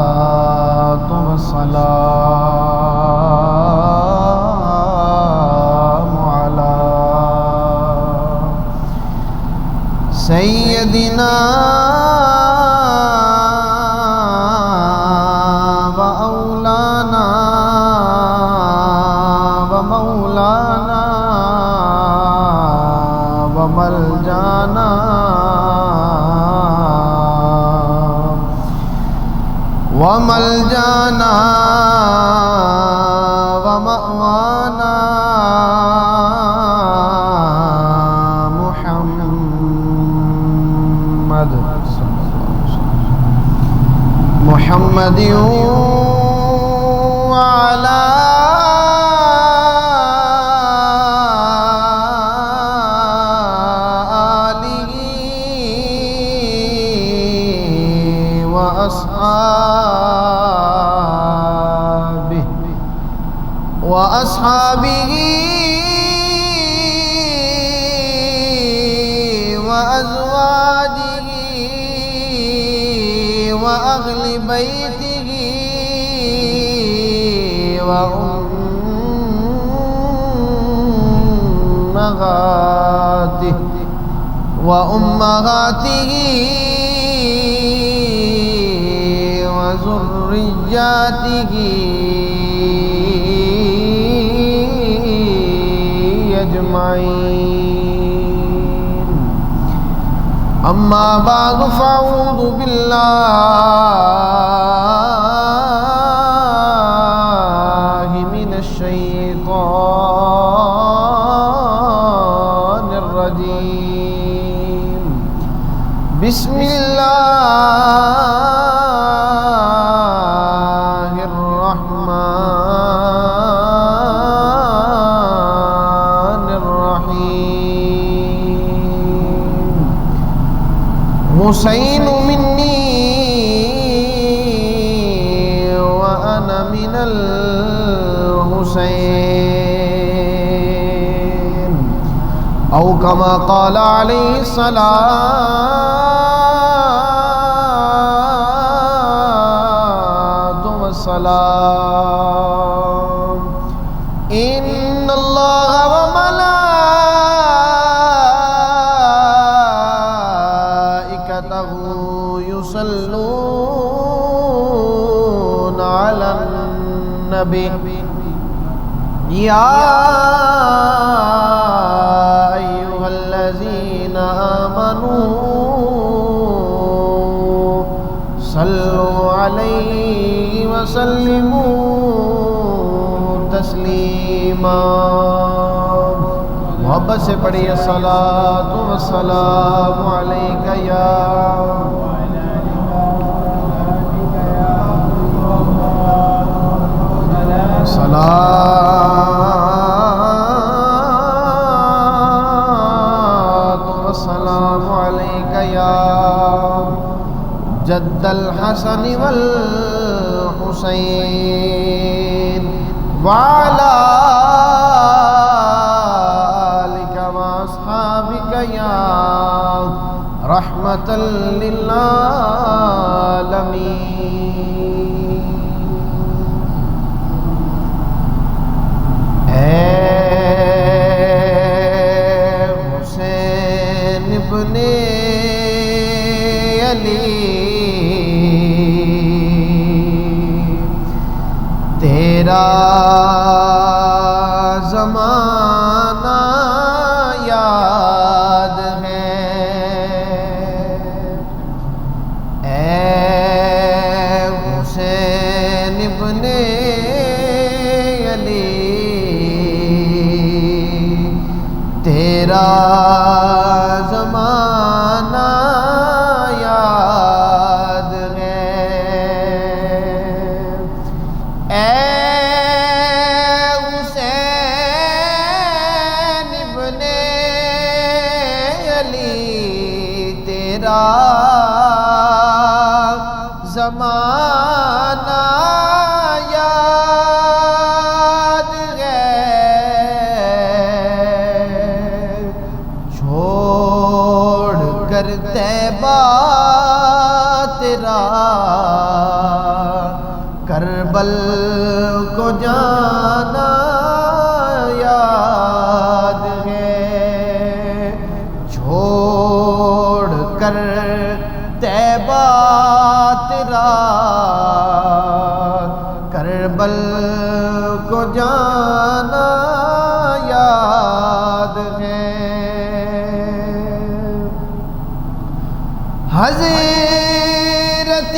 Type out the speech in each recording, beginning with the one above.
الصلاة والسلام على سيدنا وأولانا ومولانا وملجانا وملجانا ومأوانا محمد وعلى آله وأصحابه وأزواجه وأهل بيته وأمهاته وذرياته أجمعين. أما بعد فأعوذ بالله من الشيطان الرجيم. بسم الله الرحمن الرحيم. حسين مني وأنا من الحسين، أو كما قال عليه الصلاة والسلام. إن الله وملائكته يصلون على النبي يا أيها الذين آمنوا صلوا عليه وسلموا تسلیما. محبت سے پڑھیے الصلاۃ والسلام علیک یا الصلاۃ والسلام علیک یا جد الحسن والحسین وعلى آلك وأصحابك يا رحمة للعالمين. اے حسین ابن علی، تیرا زمانہ یاد ہے. اے حسین ابن علی، تیرا زمانہ یاد ہے. اے زمانہ یاد ہے. چھوڑ کربل کو جانا یاد ہے، چھوڑ کر طیبہ تیرا کربل کو جانا یاد ہے۔ حضرت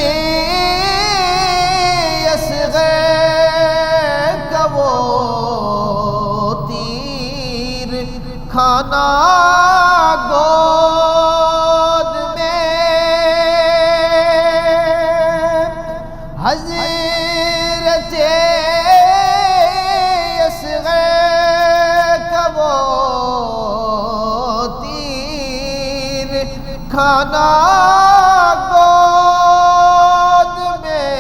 اصغر کا وہ تیر کھانا گود میں، حضرت اصغر کا وہ تیر کھانا گود میں،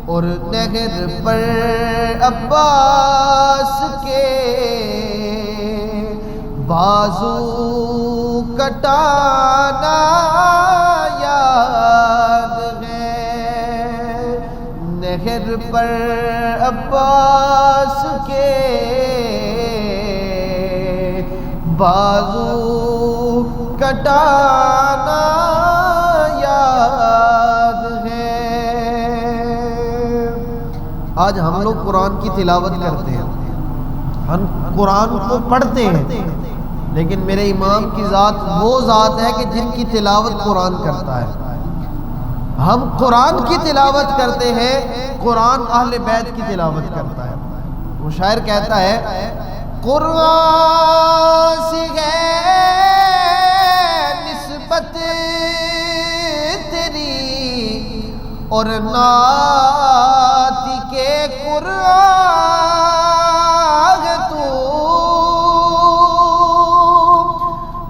اور نہر پر عباس کے بازو کٹانا یاد ہے، نہر پر عباس کے بازو کٹانا یاد ہے۔ آج ہم لوگ قرآن کی تلاوت کرتے ہیں، ہم قرآن کو پڑھتے ہیں، لیکن میرے امام کی ذات وہ ذات ہے کہ جن کی تلاوت قرآن کرتا ہے۔ ہم قرآن کی تلاوت کرتے ہیں، قرآن اہل بیت کی تلاوت کرتا ہے۔ وہ شاعر کہتا ہے قرآن سے ہے نسبت تیری اور نعت کے قرآن تو،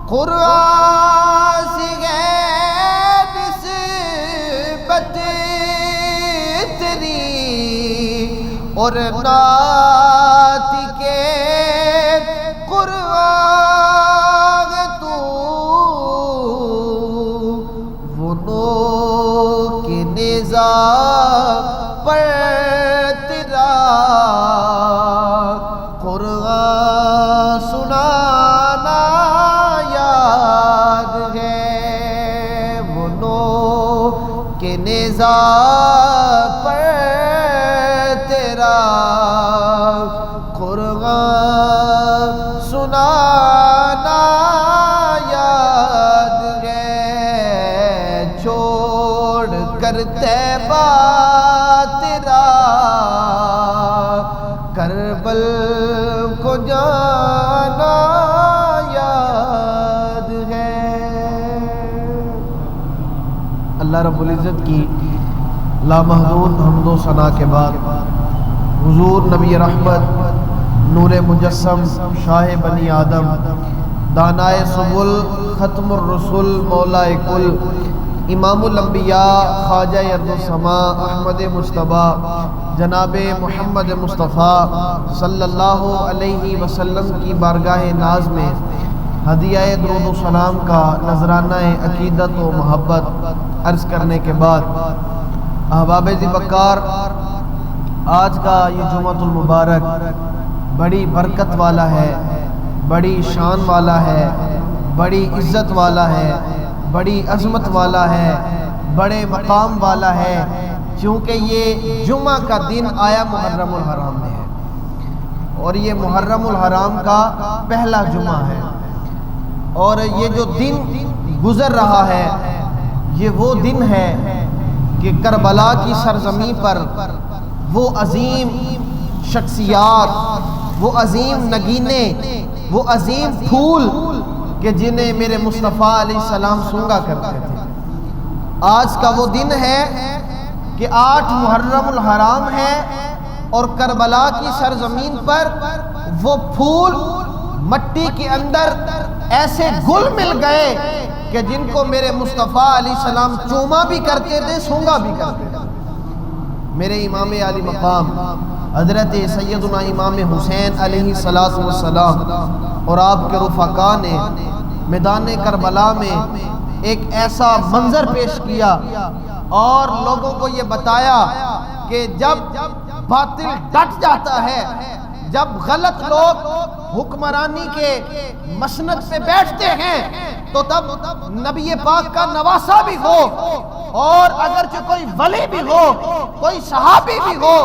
قرآن سے ہے نسبت تیری اور نعت کے قرآن تو، وہ نو کے نیزہ پر تیرا قرآن سنانا یاد ہے، وہ نو کے نیزہ پر تیرا قرآن سنانا یاد ہے، چھوڑ کر طیبہ تیرا کربل کو جانا یاد ہے۔ اللہ رب العزت کی لامحدود حمد و ثنا کے بعد حضور نبی رحمت، نور مجسم، شاہ بنی آدم، دانائے سبل، ختم الرسل، مولا کل، امام الانبیاء، خواجہ ارض و سما، احمد مصطفیٰ، جناب محمد مصطفیٰ صلی اللہ علیہ وسلم کی بارگاہ ناز میں ہدیہ درود و سلام کا نذرانہ عقیدت و محبت عرض کرنے کے بعد، احباب ذوالفقار، آج کا یہ جمعۃ المبارک بڑی برکت والا ہے، بڑی شان والا ہے، بڑی عزت والا ہے، بڑی عظمت والا ہے، بڑے مقام والا ہے، کیونکہ یہ جمعہ کا دن آیا محرم الحرام میں ہے، اور یہ محرم الحرام کا پہلا جمعہ ہے، اور یہ جو دن گزر رہا ہے یہ وہ دن ہے کہ کربلا کی سرزمین پر وہ عظیم شخصیات، وہ عظیم نگینے، وہ عظیم پھول کہ جنہیں میرے مصطفیٰ علیہ السلام سونگا کرتے تھے، آج کا وہ دن ہے کہ 8 محرم الحرام ہے، اور کربلا کی سرزمین پر وہ پھول مٹی کے اندر ایسے گل مل گئے کہ جن کو میرے مصطفیٰ علیہ السلام چوما بھی کرتے تھے، سونگا بھی کرتے تھے۔ میرے امام علی مقام حضرت سیدنا امام حسین علیہ السلام اور آپ کے رفقا نے میدان کربلا میں ایک ایسا منظر پیش کیا اور لوگوں کو یہ بتایا کہ جب باطل ڈٹ جاتا ہے، جب غلط لوگ حکمرانی کے مسند پہ بیٹھتے ہیں تو تب نبی پاک کا نواسہ بھی ہو اور اگرچہ کوئی ولی بھی ہو، کوئی صحابی بھی ہو،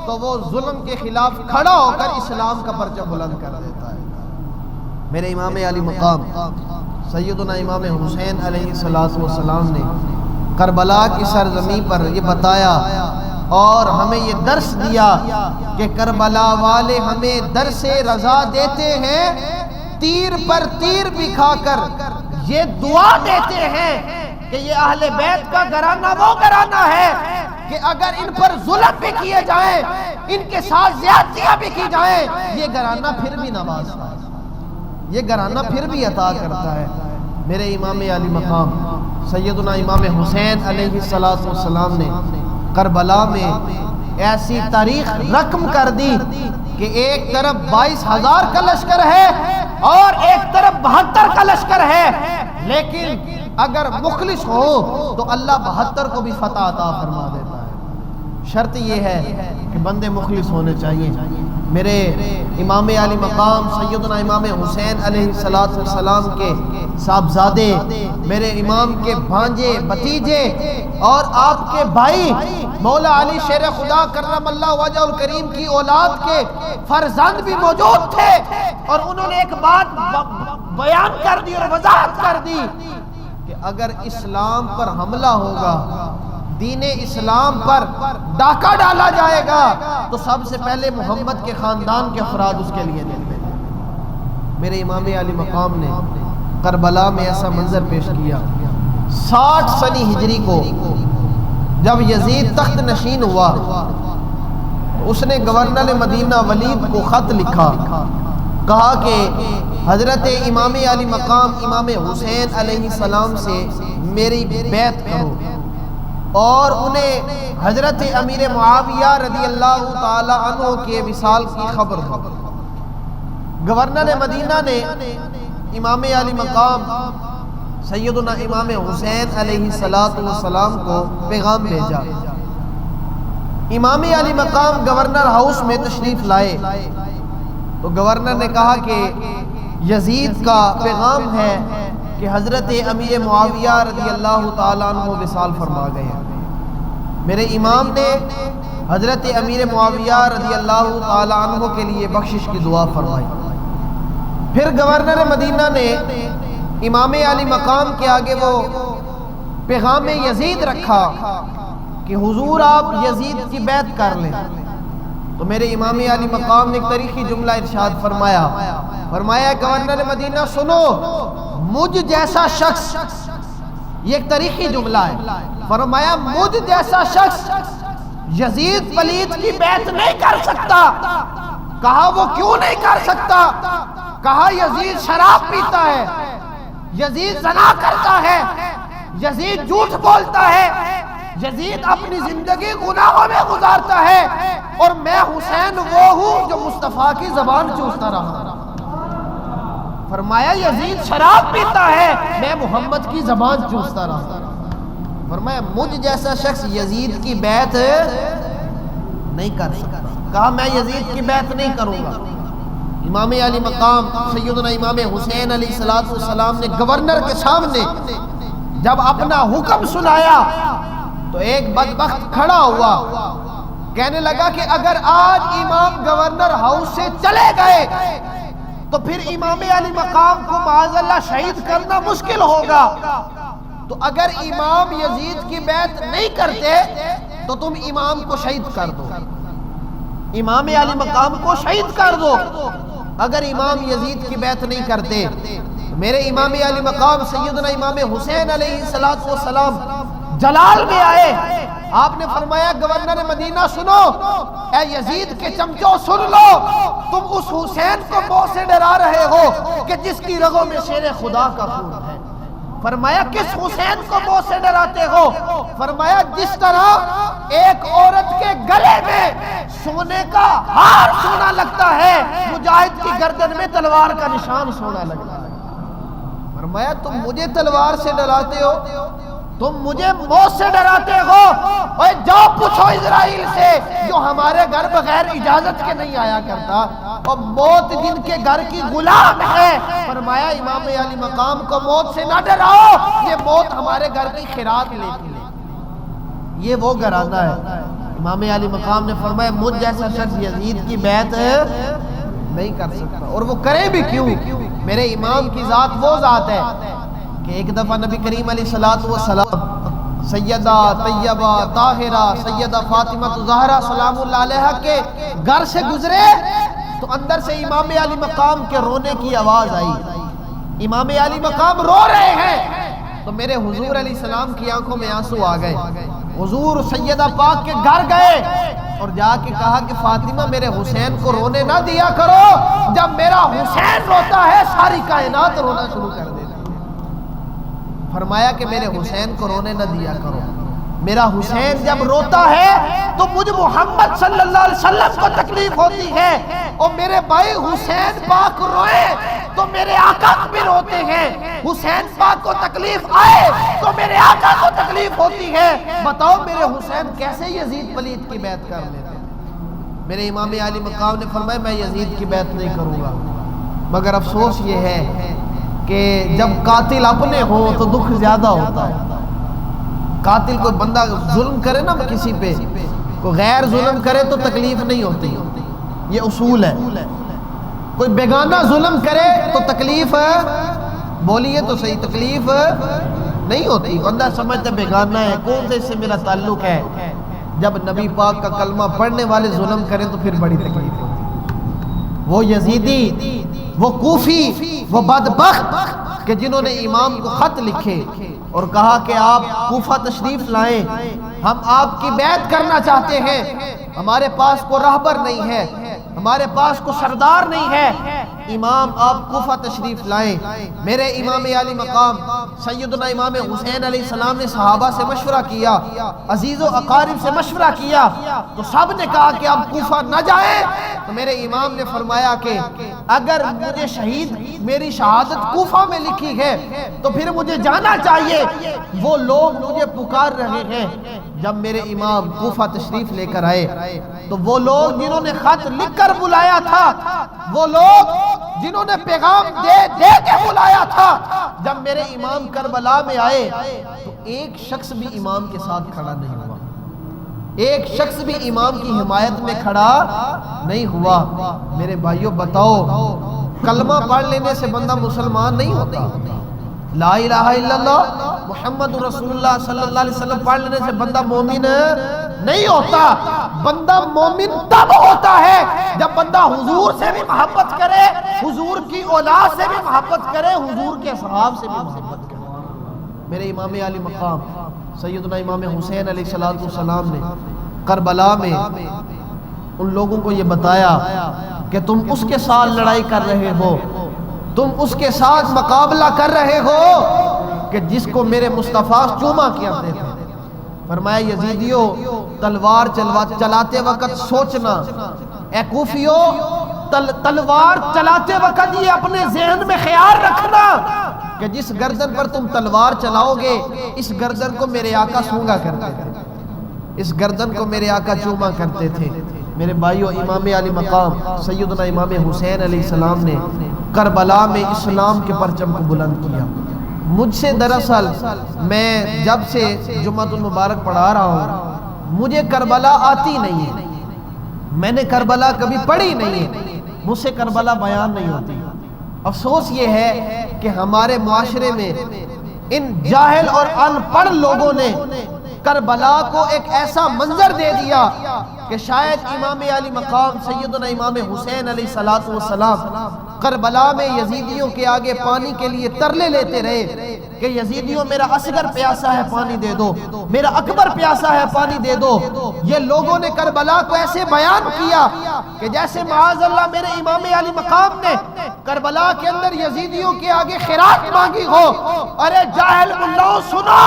تو وہ ظلم کے خلاف کھڑا ہو کر اسلام کا پرچم بلند کر دیتا ہے۔ میرے امام علی مقام سیدنا امام حسین علیہ السلام نے کربلا کی سرزمین پر یہ بتایا اور ہمیں یہ درس دیا کہ کربلا والے ہمیں درس رضا دیتے ہیں، تیر پر تیر بھی کھا کر یہ دعا دیتے ہیں کہ یہ اہل بیت کا گھرانہ وہ گھرانہ ہے کہ اگر ان پر ظلم بھی کیے جائیں، ان کے ساتھ زیادتیاں بھی کی جائیں، یہ گھرانہ پھر بھی نوازتا ہے، یہ گھرانہ پھر بھی عطا کرتا ہے۔ میرے امام علی مقام سیدنا امام حسین علیہ السلام نے کربلا میں ایسی تاریخ رقم کر دی کہ ایک طرف 22,000 کا لشکر ہے اور ایک طرف 72 کا لشکر ہے، لیکن اگر مخلص ہو تو اللہ 72 کو بھی فتح عطا فرما دیتا ہے۔ شرط یہ ہے کہ بندے مخلص ہونے چاہیے۔ میرے امام علی مقام سیدنا امام حسین علیہ السلام کے صاحبزادے، میرے امام کے بھانجے بھتیجے اور آپ کے بھائی مولا علی شیر خدا کرم اللہ وجہ الکریم کی اولاد کے فرزند بھی موجود تھے، اور انہوں نے ایک بات بیان کر دی اور وضاحت کر دی کہ اگر اسلام پر حملہ ہوگا، دین اسلام پر ڈاکہ ڈالا جائے گا، تو سب سے پہلے محمد کے خاندان کے افراد اس کے لیے دیتے ہیں۔ میرے امام علی مقام نے کربلا میں ایسا منظر پیش کیا۔ 60 سنی ہجری کو جب یزید تخت نشین ہوا تو اس نے گورنر مدینہ ولید کو خط لکھا، کہا کہ حضرت امام علی مقام امام حسین علیہ السلام سے میری بیعت کرو، اور انہیں حضرت امیر معاویہ رضی اللہ تعالی عنہ کے وصال کی خبر دو۔ گورنر مدینہ نے امام علی مقام سیدنا امام حسین علیہ السلام کو پیغام بھیجا۔ امام علی مقام گورنر ہاؤس میں تشریف لائے تو گورنر نے کہا کہ یزید کا پیغام ہے کہ حضرت امیر معاویہ رضی اللہ تعالیٰ عنہ وصال فرما گئے ہیں۔ میرے امام نے حضرت امیر معاویہ رضی اللہ تعالیٰ عنہ کے لیے بخشش کی دعا فرمائی۔ پھر گورنر مدینہ نے امام علی مقام کے آگے وہ پیغام یزید رکھا کہ حضور آپ یزید کی بیعت کر لیں۔ تو میرے امام علی مقام نے ایک تاریخی جملہ ارشاد فرمایا گورنر مدینہ سنو، مجھ جیسا شخص، یہ ایک تاریخی جملہ ہے، فرمایا مجھ جیسا شخص یزید پلید کی بیعت نہیں کر سکتا۔ کہا وہ کیوں نہیں کر سکتا؟ کہا یزید شراب پیتا ہے، یزید زنا کرتا ہے، یزید جھوٹ بولتا ہے، یزید اپنی زندگی گناہوں میں گزارتا ہے، اور میں حسین وہ ہوں جو مصطفیٰ کی زبان چوستا رہا۔ فرمایا یزید شراب پیتا ہے، میں محمد کی زبان چوستا رہا۔ فرمایا مجھ جیسا شخص یزید کی بیعت نہیں کر سکتا۔ کہا میں یزید کی بیعت نہیں کروں گا۔ امام علی مقام سیدنا امام حسین علیہ السلام نے گورنر کے سامنے جب اپنا حکم سنایا تو ایک بدبخت کھڑا ہوا، کہنے لگا کہ اگر آج امام گورنر ہاؤس سے چلے گئے تو پھر امام علی مقام کو معاذ اللہ شہید کرنا مشکل ہوگا، تو اگر امام یزید کی بیعت نہیں کرتے تو تم امام کو شہید کر دو، امام علی مقام کو شہید کر دو۔ اگر امام یزید کی بیعت نہیں کرتے، میرے امام علی مقام سیدنا امام حسین علیہ السلام جلال میں آئے، آپ نے فرمایا گورنر مدینہ سنو، اے یزید کے چمچوں سن لو، تم اس حسین کو موت سے ڈرا رہے ہو کہ جس کی رگوں میں شیر خدا کا خون ہے۔ فرمایا کس حسین کو موت سے ڈراتے ہو؟ فرمایا جس طرح ایک عورت کے گلے میں سونے کا ہار سونا لگتا ہے، مجاہد کی گردن میں تلوار کا نشان سونا لگتا ہے۔ فرمایا تم مجھے تلوار سے ڈراتے ہو، تم مجھے موت سے ڈراتے ہو، اور جاؤ پوچھو اسرائیل سے جو ہمارے گھر بغیر اجازت کے نہیں آیا کرتا، اور موت جن کے گھر کی غلام ہے۔ فرمایا امام علی مقام کو موت سے نہ ڈراؤ، یہ موت ہمارے گھر کی خیرات لیتی ہے، یہ وہ گھرانہ ہے۔ امام علی مقام نے فرمایا مجھ جیسا شخص یزید کی بیعت نہیں کر سکتا، اور وہ کرے بھی کیوں؟ میرے امام کی ذات وہ ذات ہے کہ ایک دفعہ نبی کریم علیہ الصلوۃ والسلام سیدہ طیبہ طاہرہ سیدہ فاطمہ زہرا سلام اللہ علیہا کے گھر سے گزرے تو اندر سے امام علی مقام کے رونے کی آواز آئی۔ امام علی مقام رو رہے ہیں تو میرے حضور علیہ السلام کی آنکھوں میں آنسو آ گئے۔ حضور سیدہ پاک کے گھر گئے اور جا کے کہا کہ فاطمہ میرے حسین کو رونے نہ دیا کرو، جب میرا حسین روتا ہے ساری کائنات رونا شروع کر دیتی ہے۔ فرمایا کہ میرے حسین کو رونے نہ دیا کرو، میرا حسین جب روتا ہے تو مجھ محمد صلی اللہ علیہ وسلم کو تکلیف ہوتی ہے، اور میرے بھائی حسین پاک روئے تو میرے آقا بھی روتے ہیں، حسین پاک کو تکلیف آئے تو میرے آقا کو تکلیف ہوتی ہے۔ بتاؤ میرے حسین کیسے یزید پلید کی بیعت کر لیتے؟ میرے امام علی مقام نے فرمایا میں یزید کی بیعت نہیں کروں گا، مگر افسوس یہ ہے کہ جب قاتل اپنے ہوں تو دکھ زیادہ ہوتا ہے۔ قاتل کوئی بندہ ظلم کرے نا کسی پہ، کوئی غیر ظلم کرے تو تکلیف نہیں ہوتی، یہ اصول ہے۔ کوئی بیگانہ ظلم کرے تو تکلیف، بولیے تو صحیح، تکلیف نہیں ہوتی، بندہ سمجھتا بیگانہ ہے، کون سے اس سے میرا تعلق ہے۔ جب نبی پاک کا کلمہ پڑھنے والے ظلم کریں تو پھر بڑی تکلیف ہوتی۔ وہ یزیدی، وہ کوفی، وہ بدبخت کہ جنہوں نے امام کو خط لکھے اور کہا کہ آپ کوفہ تشریف لائیں، ہم آپ کی بیعت کرنا چاہتے ہیں، ہمارے پاس کوئی راہبر نہیں ہے، ہمارے پاس کوئی سردار نہیں ہے، امام آپ کوفہ تشریف لائیں۔ میرے امام علی مقام سیدنا امام حسین علیہ السلام نے صحابہ سے مشورہ کیا، عزیز و اقارب سے مشورہ کیا، تو سب نے کہا کہ آپ کوفہ نہ جائیں۔ تو میرے امام نے فرمایا کہ اگر مجھے شہید، میری شہادت کوفہ میں لکھی ہے تو پھر مجھے جانا چاہیے، وہ لوگ مجھے پکار رہے ہیں۔ جب میرے امام کوفہ تشریف لے کر آئے تو وہ لوگ جنہوں نے خط لکھ کر بلایا تھا، وہ لوگ جنہوں نے پیغام دے کے بلایا تھا، جب میرے امام کربلا میں آئے تو ایک شخص بھی امام کے ساتھ کھڑا نہیں ہوا، ایک شخص بھی امام کی حمایت میں کھڑا نہیں ہوا۔ میرے بھائیوں بتاؤ، کلمہ پڑھ لینے سے بندہ مسلمان نہیں ہوتا، لا الہ الا اللہ محمد رسول اللہ صلی اللہ علیہ وسلم پڑھ لینے سے بندہ مومن نہیں ہوتا۔ بندہ مومن تب ہوتا ہے جب بندہ حضور سے بھی محبت کرے، حضور کی اولاد سے بھی محبت کرے، حضور کے اصحاب سے بھی محبت کرے۔ میرے امام علی مقام سیدنا امام حسین علیہ السلام نے کربلا میں ان لوگوں کو یہ بتایا کہ تم اس کے ساتھ لڑائی کر رہے ہو، تم اس کے ساتھ مقابلہ کر رہے ہو کہ جس کو میرے مصطفیٰ چوما کرتے تھے۔ فرمایا یزیدیو تلوار چلاتے وقت سوچنا، اے کوفیو تلوار چلاتے وقت یہ اپنے ذہن میں خیال رکھنا کہ جس گردن پر تم تلوار چلاؤ گے اس گردن کو میرے آقا سونگا کرتے تھے، اس گردن کو میرے آقا چوما کرتے تھے۔ میرے بھائیو، امام علی مقام سیدنا امام حسین علیہ السلام نے کربلا میں اسلام کے پرچم کو بلند کیا۔ مجھ سے دراصل میں جب سے جمعۃ المبارک پڑھا رہا ہوں مجھے کربلا آتی نہیں ہے، میں نے کربلا کبھی پڑھی نہیں ہے، مجھ سے کربلا بیان نہیں ہوتی۔ افسوس یہ ہے کہ ہمارے معاشرے میں ان جاہل اور ان پڑھ لوگوں نے کربلا کو ایک ایسا منظر دے دیا کہ شاید امام علی مقام سیدنا امام حسین علیہ السلام کربلا میں یزیدیوں کے آگے پانی کے لیے ترلے لیتے رہے کہ یزیدیوں میرا اصغر پیاسا ہے پانی دے دو، میرا اکبر پیاسا ہے پانی دے دو۔ یہ لوگوں نے کربلا کو ایسے بیان کیا کہ جیسے معاذ اللہ میرے امام علی مقام نے کربلا کے اندر یزیدیوں کے آگے خیرات مانگی ہو۔ ارے جاہل ملاؤ سنو،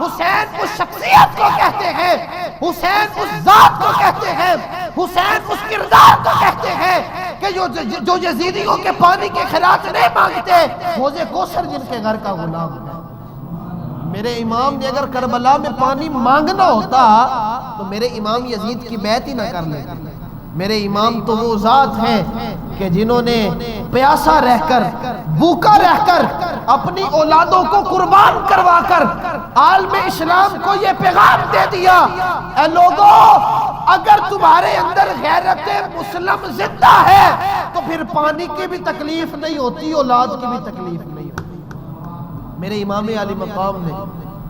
حسین اس شخصیت کو کہتے ہیں، حسین اس ذات کو کہتے ہیں، حسین اس کردار کو کہتے ہیں کہ جو یزیدیوں کے پانی کے خراج نہیں مانگتے، حوض کوثر جن کے گھر کا غلام ہے۔ میرے امام نے اگر کربلا میں پانی مانگنا ہوتا تو میرے امام یزید کی بیعت ہی نہ کر لیتے۔ میرے امام تو وہ ذات ہیں کہ جنہوں نے پیاسا رہ کر، بھوکا رہ کر، اپنی اولادوں کو قربان کروا کر عالم اسلام کو یہ پیغام دے دیا، اے لوگوں اگر تمہارے اندر غیرت مسلم زندہ ہے تو پھر پانی کی بھی تکلیف نہیں ہوتی، اولاد کی بھی تکلیف نہیں ہوتی۔ میرے امام علی مقام نے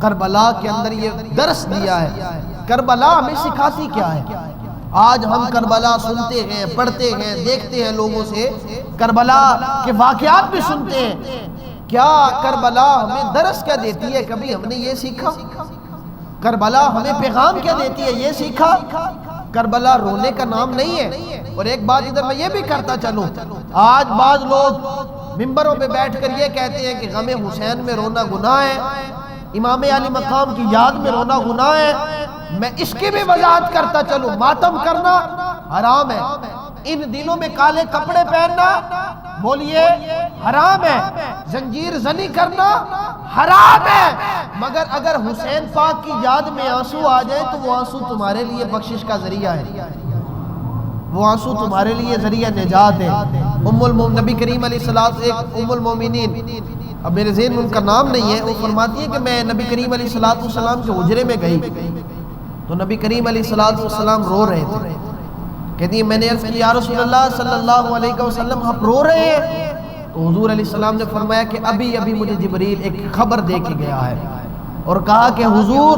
کربلا کے اندر یہ درس دیا ہے۔ کربلا ہمیں سکھاتی کیا ہے؟ آج ہم کربلا سنتے ہیں، پڑھتے ہیں، دیکھتے ہیں لوگوں سے، کربلا کے واقعات بھی سنتے ہیں۔ کیا کربلا ہمیں درس کیا دیتی ہے؟ کبھی ہم نے یہ سیکھا؟ کربلا ہمیں پیغام کیا دیتی ہے؟ یہ سیکھا؟ کربلا رونے کا نام نہیں ہے۔ اور ایک بات ادھر میں یہ بھی کرتا چلوں، آج بعض لوگ ممبروں پہ بیٹھ کر یہ کہتے ہیں کہ غم حسین میں رونا گناہ ہے، امام علی مقام کی یاد میں رونا گناہ ہے۔ میں اس کی بھی وضاحت کرتا چلوں، ماتم کرنا حرام ہے، ان دنوں میں کالے کپڑے پہننا بولیے حرام ہے، زنجیر زنی کرنا حرام ہے، مگر اگر حسین پاک کی یاد میں آنسو آ جائے تو وہ آنسو تمہارے لیے بخشش کا ذریعہ ہے، وہ آنسو تمہارے لیے ذریعہ نجات ہے۔ نبی کریم علیہ السلام ایک ام المومنین، اب میرے ذہن میں ان کا نام نہیں ہے، وہ فرماتی ہے کہ میں نبی کریم علیہ السلام کے حجرے میں گئی تو نبی کریم علیہ السلام رو رہے تھے۔ کہتی ہے میں نے عرض کی یا رسول اللہ صلی اللہ علیہ وسلم آپ رو رہے ہیں؟ تو حضور علیہ السلام نے فرمایا کہ ابھی مجھے جبریل ایک خبر دے کے گیا ہے اور کہا کہ حضور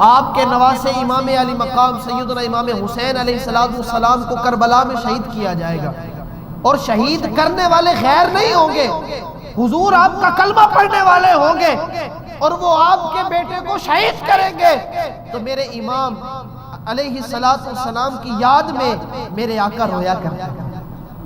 آپ کے نواسے امام علی مقام سیدنا امام حسین علیہ السلام کو کربلا میں شہید کیا جائے گا، اور شہید کرنے والے غیر نہیں ہوں گے، حضور آپ کا کلمہ پڑھنے والے ہوں گے اور وہ آپ کے بیٹے کو شہید کریں گے۔ تو میرے امام علیہ السلام کی یاد میں میرے آقا رویا کرتے،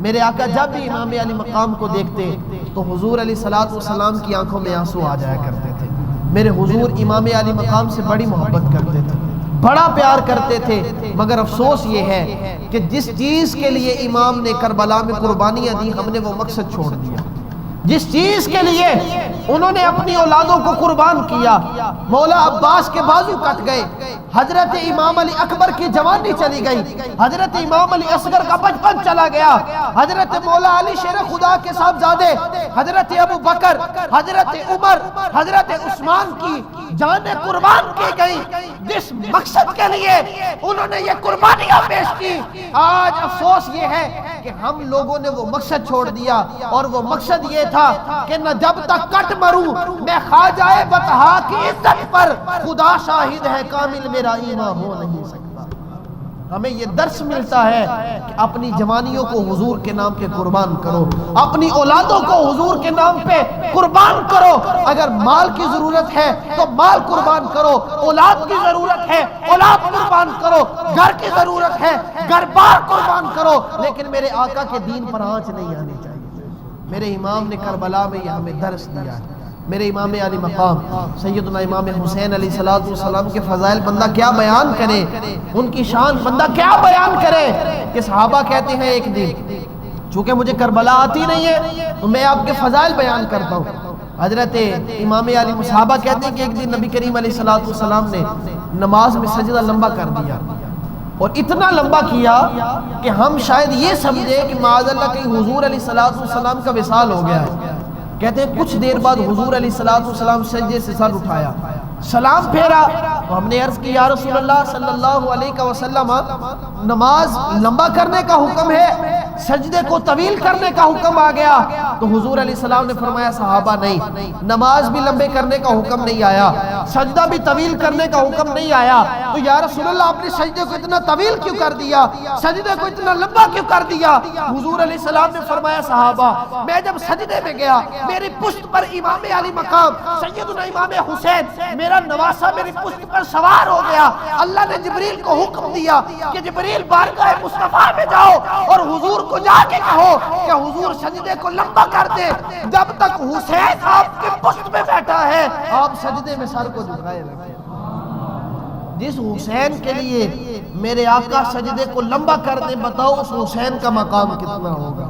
میرے آقا جب بھی امام علی مقام کو دیکھتے تو حضور علیہ السلام کی آنکھوں میں آنسو آ جایا کرتے تھے۔ میرے حضور امام علی مقام سے بڑی محبت کرتے تھے، بڑا پیار کرتے تھے، مگر افسوس یہ ہے کہ جس چیز کے لیے امام نے کربلا میں قربانیاں دی ہم نے وہ مقصد چھوڑ دیا۔ جس چیز کے لیے انہوں نے اپنی اولادوں کو قربان کیا، مولا عباس کے بازو کٹ گئے، حضرت امام علی اکبر کی جوانی چلی گئی، حضرت امام علی اصغر کا بچپن چلا گیا، حضرت مولا علی شیر خدا کے صاحبزادے حضرت ابو بکر، حضرت عمر، حضرت عثمان کی جانیں قربان کی گئی جس مقصد کے لیے انہوں نے یہ قربانیاں پیش کی۔ آج افسوس یہ ہے کہ ہم لوگوں نے وہ مقصد چھوڑ دیا، اور وہ مقصد یہ تھا کہ نہ جب تک کٹ مروں میں خواجہ بطحا کی عزت پر، خدا شاہد ہے کامل میرا ایمان ہو نہیں سکتا۔ ہمیں یہ درس ملتا ہے کہ اپنی جوانیوں کو حضور کے نام پہ قربان کرو، اپنی اولادوں کو حضور کے نام پہ قربان کرو۔ اگر مال کی ضرورت ہے تو مال قربان کرو، اولاد کی ضرورت ہے اولاد قربان کرو، گھر کی ضرورت ہے گھر بار قربان کرو، لیکن میرے آقا کے دین پر آنچ نہیں آنی چاہیے۔ میرے امام نے کربلا میں یہ ہمیں درس دیا ہے۔ میرے امام علی مقام سیدنا امام حسین علیہ السلام کے فضائل بندہ کیا بیان کرے، ان کی شان بندہ کیا بیان کرے کہ صحابہ کہتے ہیں ایک دن، چونکہ مجھے کربلا آتی نہیں ہے تو میں آپ کے فضائل بیان کرتا ہوں۔ حضرت امام علی صحابہ کہتے ہیں کہ ایک دن نبی کریم علیہ السلام نے نماز میں سجدہ لمبا کر دیا، اور اتنا لمبا کیا کہ ہم شاید یہ سمجھے کہ معاذ اللہ کہیں حضور علیہ السلام کا وصال ہو گیا ہے۔ کہتے ہیں کچھ دیر بعد حضور علیہ السلام سجدے سے سر اٹھایا، سلام پھیرا، تو ہم نے عرض کی یا رسول اللہ صلی اللہ علیہ وسلم نماز لمبا کرنے کا حکم ہے، سجدے کو طویل کرنے کا حکم آ گیا؟ تو حضور علیہ السلام نے فرمایا صحابہ نہیں، نماز بھی لمبے کرنے کا حکم نہیں آیا، سجدہ بھی طویل کرنے کا حکم نہیں آیا۔ تو یا رسول اللہ آپ نے سجدے کو اتنا طویل کیوں کر دیا، سجدے کو اتنا لمبا کیوں کر دیا؟ حضور علیہ السلام نے فرمایا صحابہ میں جب سجدے میں گیا میری پشت پر امام علی مقام سیدنا امام حسین میرا نواسا میری پشت پر سوار ہو گیا۔ اللہ نے جبریل کو حکم دیا کہ جبریل بارگاہ مصطفیٰ میں جاؤ اور حضور کو جا کے کہو کہ حضور سجدے کو لمبا کر دے، جب تک حسین آپ کے پشت میں بیٹھا ہے آپ سجدے میں سر کو جھکائے رکھیں۔ جس حسین کے لیے میرے آقا سجدے کو لمبا کر دے، بتاؤ اس حسین کا مقام کتنا ہوگا،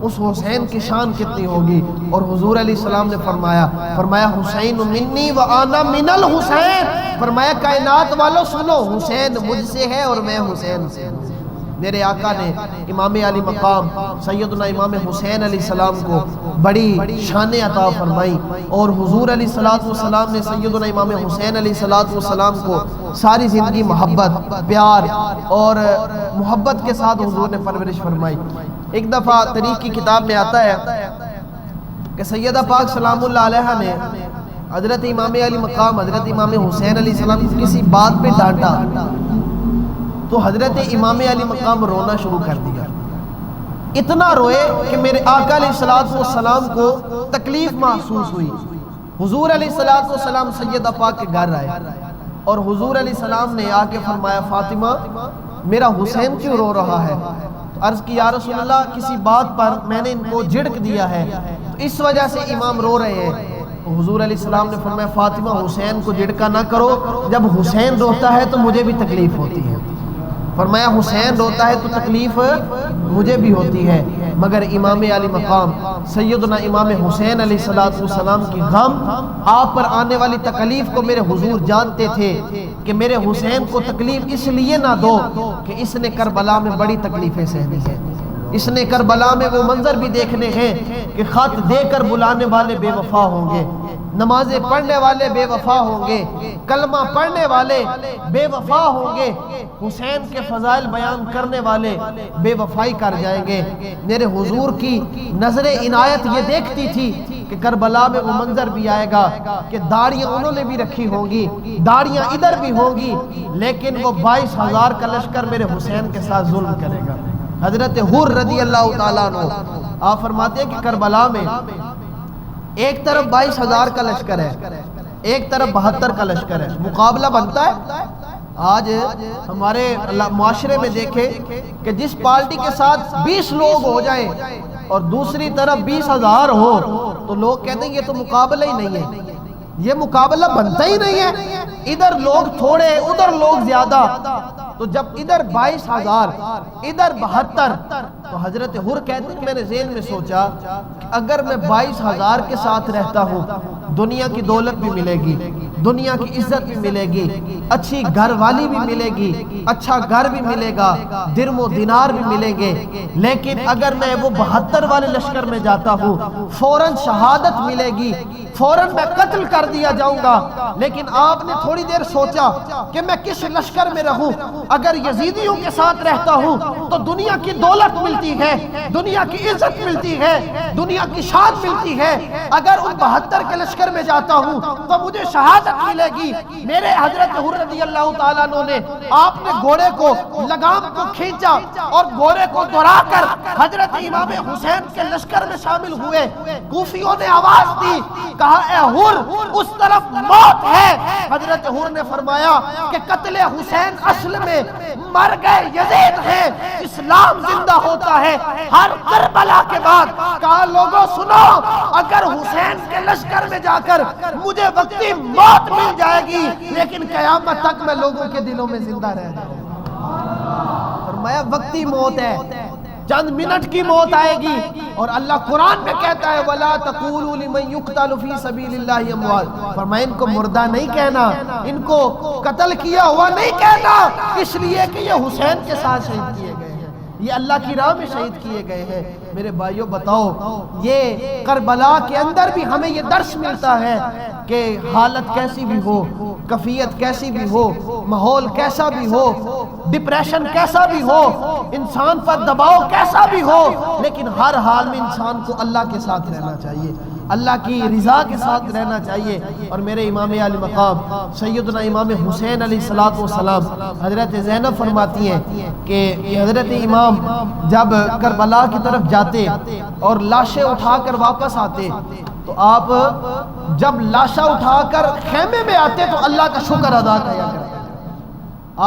اس حسین کی شان کتنی ہوگی۔ اور حضور علیہ السلام نے فرمایا حسین منی و آنا من الحسین، فرمایا کائنات والوں سنو، حسین مجھ سے ہے اور میں حسین سے ہوں۔ میرے آقا نے امام علی مقام سیدنا امام حسین علیہ السلام کو بڑی شان عطا فرمائی، اور حضور علیہ السلام نے سیدنا امام حسین علیہ السلام کو ساری زندگی محبت، پیار اور محبت کے ساتھ حضور نے پرورش فرمائی۔ ایک دفعہ تاریخ کی کتاب میں آتا ہے کہ سیدہ پاک سلام اللہ علیہ نے حضرت امام علی مقام حضرت امام حسین علیہ السلام کو کسی بات پہ ڈانٹا تو حضرت امام علی مقام رونا شروع کر دیا، اتنا روئے کہ میرے آقا علیہ السلام کو تکلیف محسوس ہوئی۔ حضور علیہ السلام سیدہ پاک کے گھر آئے اور حضور علیہ السلام نے آ کے فرمایا فاطمہ میرا حسین کیوں رو رہا ہے؟ تو عرض کی یا رسول اللہ کسی بات پر میں نے ان کو جھڑک دیا ہے تو اس وجہ سے امام رو رہے ہیں۔ تو حضور علیہ السلام نے فرمایا فاطمہ حسین کو جھڑکا نہ کرو، جب حسین روتا ہے تو مجھے بھی تکلیف ہوتی ہے۔ فرمایا حسین روتا ہے تو تکلیف مجھے بھی ہوتی ہے، مگر امام علی مقام سیدنا امام حسین علیہ السلام کی غم آپ پر آنے والی تکلیف کو میرے حضور جانتے تھے کہ میرے حسین کو تکلیف اس لیے نہ دو کہ اس نے کربلا میں بڑی تکلیفیں سہنی ہیں، اس نے کربلا میں وہ منظر بھی دیکھنے ہیں کہ خط دے کر بلانے والے بے وفا ہوں گے، نمازیں پڑھنے والے بے وفا ہوں گے، کلمہ پڑھنے والے بے وفا ہوں گے، حسین کے فضائل بیان کرنے والے بے وفائی کر جائیں گے۔ میرے حضور کی نظر عنایت یہ دیکھتی تھی کہ کربلا میں وہ منظر بھی آئے گا کہ داڑیاں انہوں نے بھی رکھی ہوں گی، داڑیاں ادھر بھی ہوں گی، لیکن وہ 22,000 کا لشکر میرے حسین کے ساتھ ظلم کرے گا۔ حضرت حر رضی اللہ تعالیٰ عنہ آپ فرماتے ہیں کہ کربلا میں ایک طرف 22,000 کا لشکر ہے، ایک طرف 72 کا لشکر ہے، مقابلہ بنتا ہے۔ آج ہمارے معاشرے میں دیکھیں کہ جس پارٹی کے ساتھ 20 لوگ ہو جائیں اور دوسری طرف 20,000 ہو تو لوگ کہتے ہیں یہ تو مقابلہ ہی نہیں ہے، یہ مقابلہ بنتا ہی نہیں ہے، ادھر لوگ تھوڑے ادھر لوگ زیادہ۔ تو جب ادھر 22,000 ادھر 72 تو حضرت حر کہتے ہیں میں نے ذہن میں سوچا کہ اگر میں 22,000 کے ساتھ رہتا ہوں دنیا کی دولت بھی ملے گی، دنیا کی عزت بھی ملے گی، اچھی گھر والی بھی ملے گی، اچھا گھر بھی ملے گا، درم و دینار بھی ملیں گے، لیکن اگر میں وہ 72 والے لشکر میں جاتا ہوں فوراً شہادت ملے گی، فوراً میں قتل کر دیا جاؤں گا۔ لیکن آپ نے تھوڑی دیر سوچا کہ میں کس لشکر میں رہوں، اگر یزیدیوں کے ساتھ رہتا ہوں تو دنیا کی دولت ملتی ہے، دنیا کی عزت ملتی ہے، دنیا کی شان ملتی ہے، اگر ان 72 کے لشکر میں جاتا ہوں تو مجھے شہادت ملے گی۔ میرے حضرت حر رضی اللہ تعالیٰ عنہ نے آپ نے گھوڑے کو لگام کو کھینچا اور گھوڑے کو دوڑا کر حضرت امام حسین کے لشکر میں شامل ہوئے۔ کوفیوں نے آواز دی، کہا اے حر اس طرف موت ہے۔ حضرت حر نے فرمایا کہ قتل حسین اصل میں مر گئے یزید ہیں، اسلام زندہ ہوتا ہے ہر کربلا کے بعد۔ کہا لوگوں سنو، اگر حسین کے لشکر میں جا کر مجھے وقتی موت مل جائے گی لیکن قیامت تک میں لوگوں کے دلوں میں زندہ رہ جاؤں گا۔ فرمایا وقتی موت ہے، چند منٹ کی موت آئے گی، اور اللہ قرآن میں کہتا ہے وَلَا تَقُولُوا لِمَنْ يُقْتَلُ فِي سَبِيلِ اللَّهِ أَمْوَاتٌ، فرمایا ان کو مردہ نہیں کہنا، ان کو قتل کیا ہوا نہیں کہنا، اس لیے کہ یہ حسین کے ساتھ شہید کیے گئے ہیں، یہ اللہ کی راہ میں شہید کیے گئے ہیں۔ میرے بھائیوں بتاؤ یہ کربلا کے اندر بھی ہمیں یہ درس ملتا ہے کہ حالت کیسی بھی ہو، کیفیت کیسی بھی ہو، ماحول کیسا بھی ہو، ڈپریشن کیسا بھی ہو، انسان پر دباؤ کیسا بھی ہو، لیکن ہر حال میں انسان کو اللہ کے ساتھ رہنا چاہیے، اللہ کی رضا کے ساتھ رہنا چاہیے۔ اور میرے امام علی مقام سیدنا امام حسین علیہ السلام حضرت زینب فرماتی ہیں کہ حضرت امام جب کربلا کی طرف جاتے اور لاشیں اٹھا کر واپس آتے تو آپ جب لاشیں اٹھا کر خیمے میں آتے تو اللہ کا شکر ادا کیا کرتے۔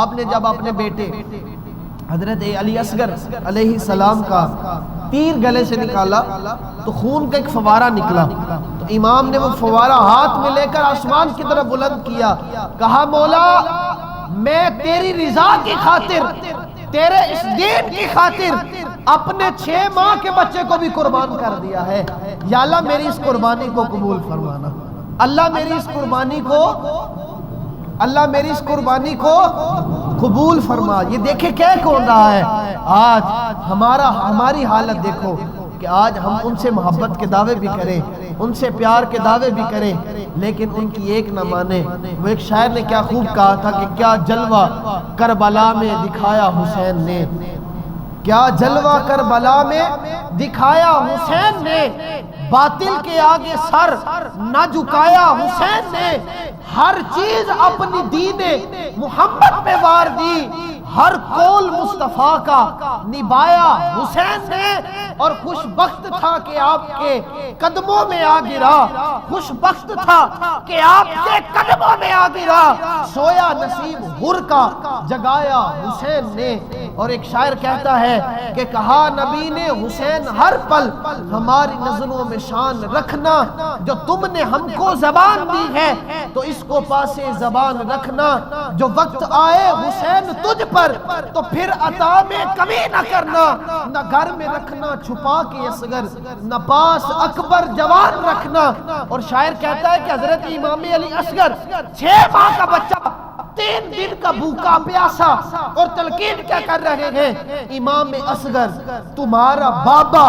آپ نے جب اپنے بیٹے حضرت علی اصغر علیہ السلام کا تیر گلے سے نکالا تو خون کا ایک فوارہ نکلا، تو امام نے وہ فوارہ ہاتھ میں لے کر آسمان کی طرف بلند کیا، کہا مولا میں تیری رضا کی خاطر، تیرے اس دین کی خاطر اپنے 6 ماہ کے بچے کو بھی قربان کر دیا ہے۔ یا اللہ میری اس قربانی کو قبول فرمانا، اللہ میری اس قربانی کو، اللہ میری اس قربانی کو قبول فرما۔ یہ دیکھیں کہہ کون رہا ہے؟ آج ہماری حالت دیکھو کہ آج ہم ان سے محبت کے دعوے بھی کریں، ان سے پیار کے دعوے بھی کریں، لیکن ان کی ایک نہ مانے۔ وہ ایک شاعر نے کیا خوب کہا تھا کہ کیا جلوہ کربلا میں دکھایا حسین نے، کیا جلوہ کربلا میں دکھایا حسین نے، باطل کے آگے سر نہ جھکایا حسین نے، ہر چیز اپنی دین محمد پہ وار دی، ہر قول مصطفیٰ کا نبھایا حسین نے، اور خوش بخت تھا کہ آپ کے قدموں میں آ گرا، خوش بخت تھا کہ آپ کے قدموں میں آ گرا، سویا نصیب حر کا جگایا حسین نے۔ اور ایک شاعر کہتا ہے کہ کہا نبی نے حسین ہر پل ہماری نظروں میں شان رکھنا، جو تم نے ہم کو زبان دی ہے تو اس کو پاسے زبان رکھنا، جو وقت آئے حسین تجھ پر تو پھر عطا میں کمی نہ کرنا، نہ گھر میں رکھنا چھپا کے اصغر، نہ پاس اکبر جوان رکھنا۔ اور شاعر کہتا ہے کہ حضرت امام علی اصغر 6 ماہ کا بچہ 3 دن کا بھوکا پیاسا، اور تلقین کیا کر رہے ہیں؟ امام اصغر تمہارا بابا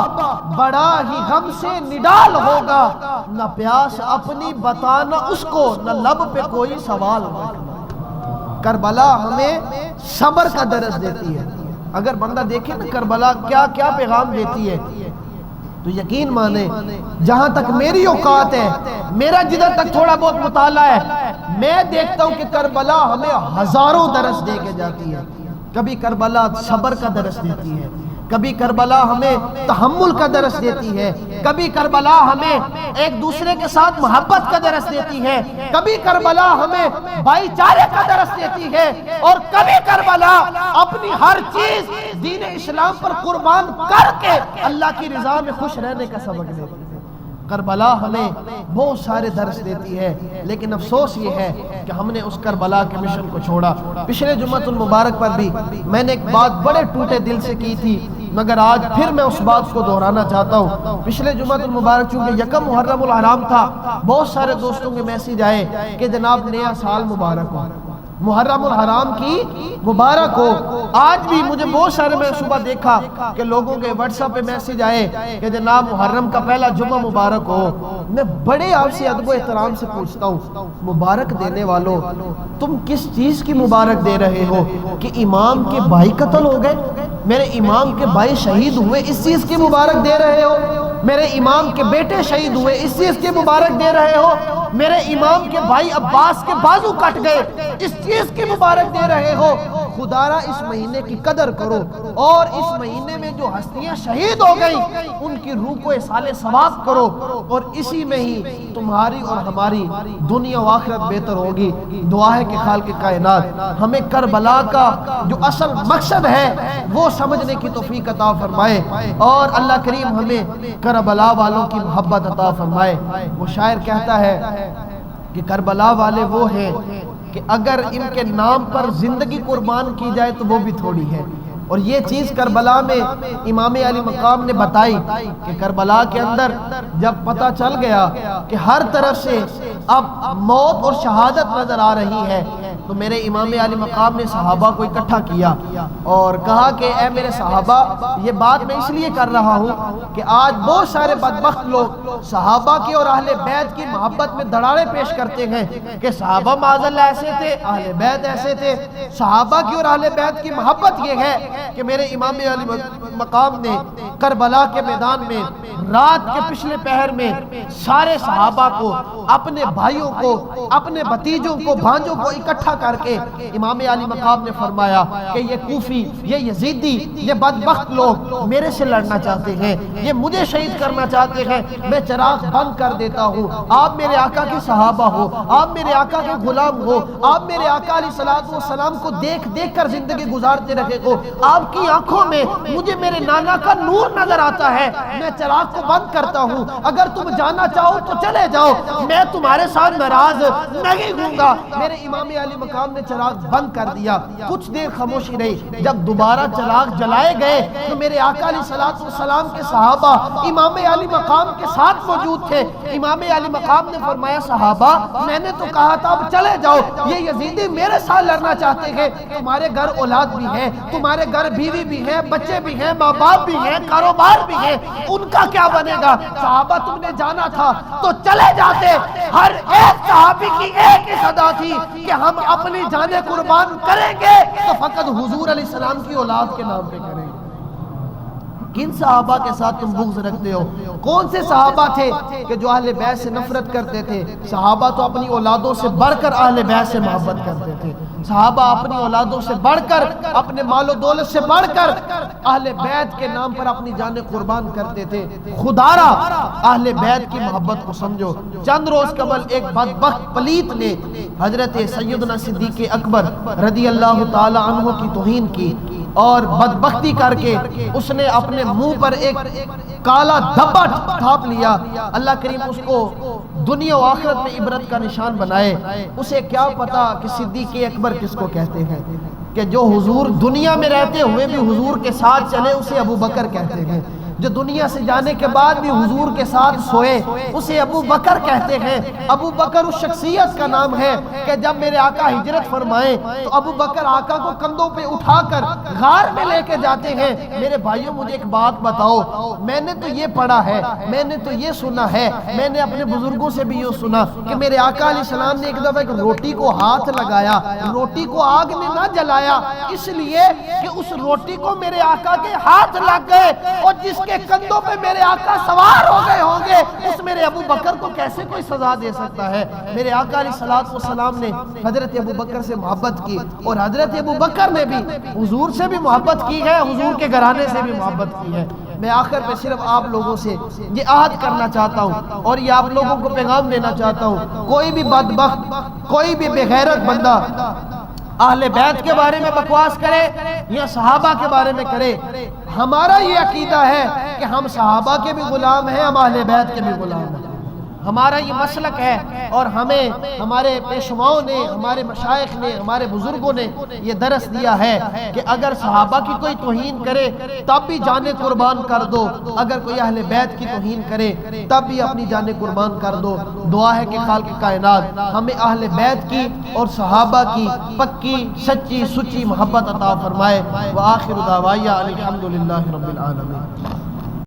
بڑا ہی غم سے نڈال ہوگا، نہ پیاس اپنی بتانا اس کو، نہ لب پہ کوئی سوال رکھنا۔ کربلا ہمیں صبر کا درس دیتی ہے۔ اگر بندہ دیکھے نا کربلا کیا کیا پیغام دیتی ہے، تو یقین مانے جہاں تک میری اوقات ہے، میرا جدھر تک تھوڑا بہت مطالعہ ہے، میں دیکھتا ہوں کہ کربلا ہمیں ہزاروں درس دے کے جاتی ہے۔ کبھی کربلا صبر کا درس دیتی ہے، کبھی کربلا ہمیں تحمل کا درس دیتی ہے، کبھی کربلا ہمیں ایک دوسرے کے ساتھ محبت کا درس دیتی ہے، کبھی کربلا ہمیں بھائی چارے کا درس دیتی ہے، اور کبھی کربلا اپنی ہر چیز دین اسلام پر قربان کر کے اللہ کی رضا میں خوش رہنے کا سبق دیتی ہے۔ کربلا ہمیں بہت سارے درس دیتی ہے، لیکن افسوس یہ ہے کہ ہم نے اس کربلا کے مشن کو چھوڑا۔ پچھلے جمعۃ المبارک پر بھی میں نے ایک بات بڑے ٹوٹے دل سے کی تھی، مگر آج پھر میں اس بات کو دہرانا چاہتا ہوں۔ پچھلے جمعۃ المبارک چونکہ یکم محرم الحرام تھا، بہت سارے دوستوں کے میسیج آئے کہ جناب نیا سال مبارک ہو، محرم الحرام کی مبارک ہو۔ آج بھی مجھے بہت سارے، میں صبح دیکھا کہ لوگوں کے واٹس ایپ پہ میسیج آئے کہ جناب محرم کا پہلا جمعہ مبارک ہو۔ میں بڑے آپ سے ادب و احترام سے پوچھتا ہوں، مبارک دینے والوں تم کس چیز کی مبارک دے رہے ہو؟ کہ امام کے بھائی قتل ہو گئے، میرے امام کے بھائی شہید ہوئے، اس چیز کی مبارک دے رہے ہو؟ میرے امام کے بیٹے شہید ہوئے، اس چیز کی مبارک دے رہے ہو؟ میرے امام کے بھائی عباس کے بازو کٹ گئے، اس چیز کی مبارک دے رہے ہو؟ خدارا اس مہینے کی قدر کرو، اور اس مہینے میں جو ہستیاں شہید ہو گئیں ان کی روح کو اصال ثواب کرو، اور اسی میں ہی تمہاری اور ہماری دنیا و آخرت بہتر ہوگی۔ دعا ہے کہ خالق کائنات ہمیں کربلا کا جو اصل مقصد ہے وہ سمجھنے کی توفیق عطا فرمائے، اور اللہ کریم ہمیں کربلا والوں کی محبت عطا فرمائے۔ وہ شاعر کہتا ہے کہ کربلا والے وہ ہیں کہ اگر ان کے نام پر زندگی قربان کی جائے تو وہ بھی تھوڑی ہے۔ اور یہ چیز کربلا میں امام علی مقام نے بتائی کہ کربلا کے اندر جب پتہ چل گیا کہ ہر طرف سے اب موت اور شہادت نظر آ رہی ہے، تو میرے امام علی مقام نے صحابہ کو اکٹھا کیا اور کہا کہ اے میرے صحابہ، یہ بات میں اس لیے کر رہا ہوں کہ آج بہت سارے بدبخت لوگ صحابہ کی اور اہل بیت کی محبت میں دھڑاڑے پیش کرتے ہیں کہ صحابہ معاذ اللہ ایسے تھے، اہل بیت ایسے تھے۔ صحابہ کی اور اہل بیت کی محبت یہ ہے کہ میرے امام علی مقام نے کربلا کے میدان میں رات کے پچھلے پہر میں سارے صحابہ کو، اپنے بھائیوں کو، اپنے بھتیجوں کو، بھانجوں کو اکٹھا کر کے امام علی مقام نے فرمایا کہ یہ کوفی، یہ یزیدی، یہ بدبخت لوگ میرے سے لڑنا چاہتے ہیں، یہ مجھے شہید کرنا چاہتے ہیں، میں چراغ بند کر دیتا ہوں۔ آپ میرے آقا کے صحابہ ہو، آپ میرے آقا کے غلام ہو، آپ میرے آقا علیہ السلام کو دیکھ دیکھ کر زندگی گزارتے رہے ہو، آپ کی آنکھوں میں مجھے میرے نانا کا نور نظر آتا ہے، میں چراغ کو بند کرتا ہوں، اگر تم جانا چاہو تو چلے جاؤ، میں تمہارے تمہارے ساتھ ناراض نہیں ہوں گا۔ میرے امام علی مقام نے چراغ بند کر دیا، کچھ دیر خاموشی رہی، جب دوبارہ چراغ جلائے گئے تو میرے آقا علیہ السلام کے صحابہ امام علی مقام کے ساتھ موجود تھے۔ امام علی مقام نے فرمایا صحابہ میں نے تو کہا تھا اب چلے جاؤ، یہ یزیدی میرے ساتھ لڑنا چاہتے ہیں، تمہارے گھر اولاد بھی ہے، تمہارے گھر بیوی بھی ہے، بچے بھی ہیں، ماں باپ بھی ہیں، کاروبار بھی ہے، ان کا کیا بنے گا؟ صحابہ تم نے جانا تھا تو چلے جاتے۔ ہر ایک صحابی کی ایک ہی صدا تھی کہ ہم اپنی جانیں قربان کریں گے تو فقط حضور علیہ السلام کی اولاد کے نام پہ کریں گے۔ کن صحابہ کے ساتھ تم بغض رکھتے ہو؟ کون سے صحابہ تھے کہ جو اہل بیت سے نفرت کرتے تھے؟ صحابہ تو اپنی اولادوں سے بڑھ کر اہل بیت سے محبت کرتے تھے۔ صحابہ اپنی اولادوں سے بڑھ کر، اپنے مال و دولت سے بڑھ کر اہل بیت کے نام پر اپنی جانیں قربان کرتے تھے۔ خدارا اہل بیت کی محبت کو سمجھو۔ چند روز قبل ایک بدبخت پلیت نے حضرت سیدنا صدیق اکبر رضی اللہ تعالی عنہ کی توہین کی اور بدبختی کر کے اس نے اپنے منہ پر ایک کالا دھبا ٹھاپ لیا۔ اللہ کریم اس کو دنیا و آخرت میں عبرت کا نشان بنائے۔ اسے کیا پتا کہ صدیق اکبر کس کو کہتے ہیں، کہ جو حضور دنیا میں رہتے ہوئے بھی حضور کے ساتھ چلے اسے ابو بکر کہتے ہیں، جو دنیا سے جانے کے بعد بھی حضور کے ساتھ سوئے اسے ابو بکر کہتے ہیں۔ ابو بکر اس شخصیت کا نام ہے کہ جب میرے آقا ہجرت فرمائے تو ابو بکر آقا کو کندھوں پہ اٹھا کر غار میں لے کے جاتے ہیں۔ میرے بھائیوں مجھے ایک بات بتاؤ، میں نے تو یہ پڑھا ہے، میں نے تو یہ سنا ہے، میں نے اپنے بزرگوں سے بھی یہ سنا کہ میرے آقا علیہ السلام نے ایک دفعہ ایک روٹی کو ہاتھ لگایا، روٹی کو آگ نے نہ جلایا، اس لیے کہ اس روٹی کو میرے آقا کے ہاتھ لگ گئے، اور جس کے کندھوں پہ میرے آقا سوار ہو گئے ہوں گے اس میرے ابو بکر کو کیسے کوئی سزا دے سکتا ہے؟ میرے آقا علیہ السلام نے حضرت ابو بکر سے محبت کی، اور حضرت ابو بکر نے بھی حضور سے بھی محبت کی ہے، حضور کے گھرانے سے بھی محبت کی ہے۔ میں آخر پہ صرف آپ لوگوں سے یہ عہد کرنا چاہتا ہوں اور یہ آپ لوگوں کو پیغام دینا چاہتا ہوں، کوئی بھی بدبخت، کوئی بھی بے غیرت بندہ اہل بیت کے بارے میں بکواس کرے یا صحابہ کے بارے میں کرے، ہمارا یہ عقیدہ ہے کہ ہم صحابہ کے بھی غلام ہیں، ہم اہل بیت کے بھی غلام ہیں، ہمارا یہ مسلک ہے، اور ہمیں ہمارے پیشواؤں نے، ہمارے مشائخ نے، ہمارے بزرگوں نے یہ درس دیا ہے کہ اگر صحابہ کی کوئی توہین کرے تب بھی جانیں قربان کر دو، اگر کوئی اہل بیت کی توہین کرے تب بھی اپنی جانیں قربان کر دو۔ دعا ہے کہ خالق کائنات ہمیں اہل بیت کی اور صحابہ کی پکی سچی سچی محبت عطا فرمائے۔ وآخر دعوایا الحمدللہ رب العالمین۔